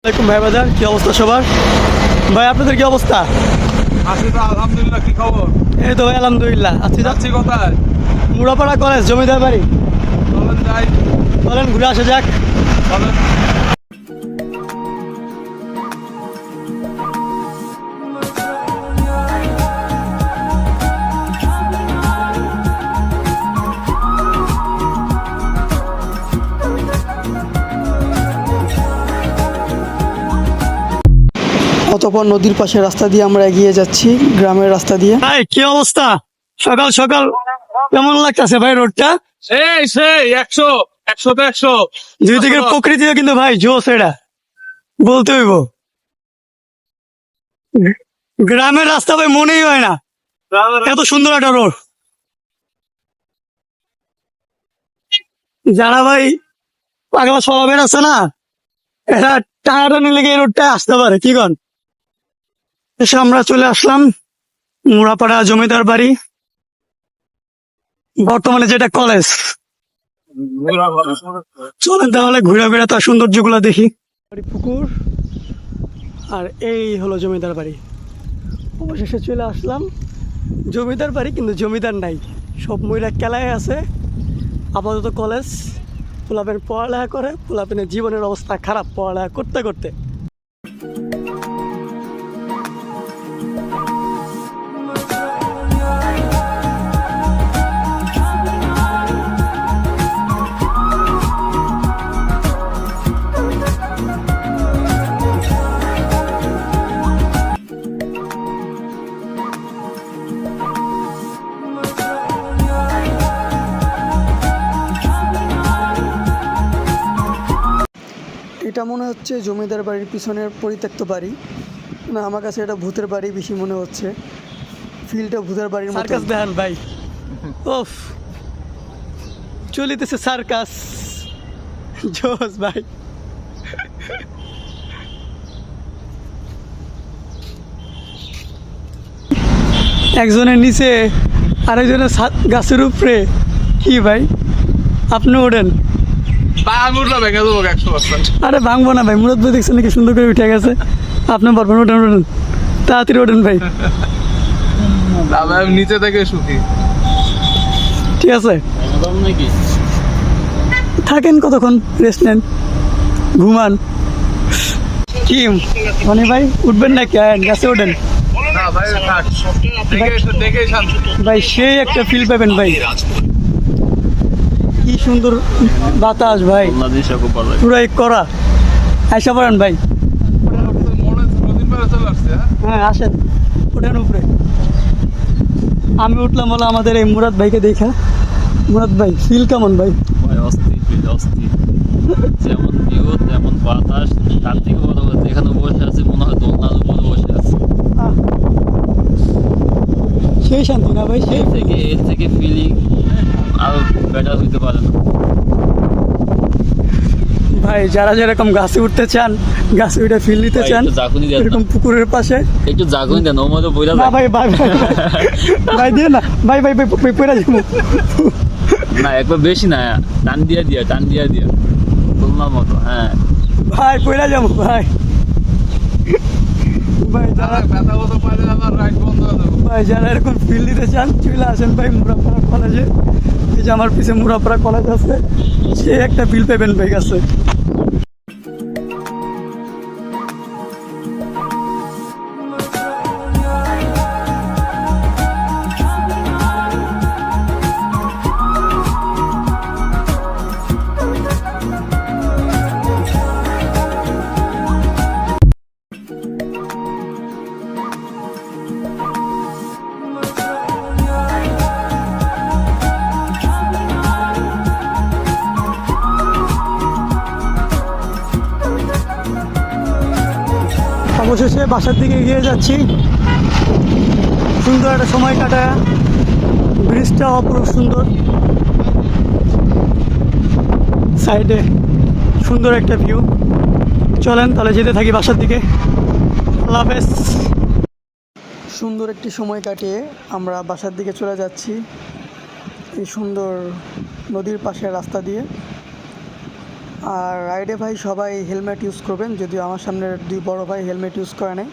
আসসালামু আলাইকুম ভাই বাজার, কি অবস্থা সবার? ভাই আপনাদের কি অবস্থা? আছি তো আলহামদুলিল্লাহ। কি খবর? এই তো ভাই আলহামদুলিল্লাহ আছি। যাচ্ছি কোথায়? মুড়াপাড়া কলেজ, জমিদার বাড়ি। চলেন যাই। চলেন ঘুরে আসা যাক। চলেন। অতঃপর নদীর পাশে রাস্তা দিয়ে আমরা এগিয়ে যাচ্ছি, গ্রামের রাস্তা দিয়ে। ভাই কি অবস্থা? সকাল সকাল কেমন লাগতেছে ভাই রোডটা? সেই 100 100 100। দুই দিকের প্রকৃতিও কিন্তু ভাই জোস, এটা বলতে হইব। গ্রামের রাস্তা ভাই মনেই হয় না, এত সুন্দর একটা রোড। যারা ভাই পাগলা স্বভাবের আছে না, এটা টানাটানি লেগে এই রোডটা আসতে পারে। কি কন? এসে আমরা চলে আসলাম মুড়াপাড়া জমিদার বাড়ি, বর্তমানে যেটা কলেজ। চলেন তাহলে ঘুরে ঘুরে তার সৌন্দর্য গুলা দেখি। পুকুর আর এই হলো জমিদার বাড়ি। অবশেষে চলে আসলাম জমিদার বাড়ি, কিন্তু জমিদার নাই, সব মহিলা কেলায় আছে। আপাতত কলেজ, পোলাপেন পড়ালেখা করে, পোলাপেনের জীবনের অবস্থা খারাপ পড়ালেখা করতে করতে। এটা মনে হচ্ছে জমিদার বাড়ির পিছনের পরিত্যক্ত বাড়ি। না, আমার কাছে এটা ভূতের বাড়ি বেশি মনে হচ্ছে। ফিলটা ভূতের বাড়ির মতো। সার্কাস দেখান ভাই। ওফ, চলিতেছে সার্কাস, জোস ভাই। একজনের নিচে আরেকজনের গাছের উপরে। কি ভাই, আপনি ওঠেন? বাঙুরটা ভেঙে দেবো 100%। আরে ভাঙবো না ভাই, মুরাদ ভাই দেখছেন নাকি সুন্দর করে উঠে গেছে। আপনি পারবেন, ওঠেন ওঠেন, তাড়াতাড়ি ওঠেন ভাই। তবে আমি নিচে থেকে শুকি। ঠিক আছে, থাকেন কতক্ষণ, রেস্ট নেন, ঘুমান। কি মানে ভাই, উঠবেন নাকি? গাছে ওঠেন না ভাই, থাক। দেখে শান্তি। ভাই, সেই একটা ফিল পাবেন ভাই। কি সুন্দর বাতাস ভাই, পুরাই করা। আইসা পড়েন ভাই। মনে প্রতিদিন বেলা চলে আসছে। হ্যাঁ আসেন, ওঠেন উপরে। আমি উঠলাম হলো আমাদের এই মুরাদ ভাইকে দেখা। মুরাদ ভাই, ফিল কেমন ভাই? ভাই অস্থির ফিল, অস্থির। যেমন ভিউ তেমন বাতাস, তার থেকে বড় কথা এখানে বসে আছে মনে হয় দোলনার উপরে বসে আছে। আহ, সেই শান্তি না ভাই, সেই এর থেকে ফিলিং আরো বেটার হইতে পারে না ভাই। যারা যেরকম গাছে উঠতে চান, গাছে উঠে ফিল নিতে ভাই, চান, একটু ঝাঁকুনি দেন না। এরকম পুকুরের পাশে। একটু জাগুন দেন, ওর মধ্যে বইরা না যায় ভাই, ভাই ভাই, ভাই দিয়ে না ভাই, ভাই ভাই পড়ে যাবো। না, একবার বেশি না, টান দিয়া দোলনার মতো। হ্যাঁ ভাই পড়ে যাবো ভাই। ভাই যারা ব্যথা মতো পারে আমার রাইড বন্ধ হয়ে যাবে। ভাই যারা এরকম ফিল নিতে চান, চলে আসেন ভাই মুরাপাড়া কলেজে। এই যে আমার পিছে মুরাপাড়া কলেজ আছে, সে একটা ফিল পাবেন ভাই কাছে। অবশেষে বাসার দিকে এগিয়ে যাচ্ছি। সুন্দর একটা সময় কাটায়, ব্রিজটা অপরূপ সুন্দর, সাইডে সুন্দর একটা ভিউ। চলেন তাহলে যেতে থাকি বাসার দিকে। আল্লাহ হাফেজ। সুন্দর একটি সময় কাটিয়ে আমরা বাসার দিকে চলে যাচ্ছি এই সুন্দর নদীর পাশের রাস্তা দিয়ে। আর রাইডে ভাই সবাই হেলমেট ইউজ করবেন, যদিও আমার সামনের দুই বড় ভাই হেলমেট ইউজ করে নাই।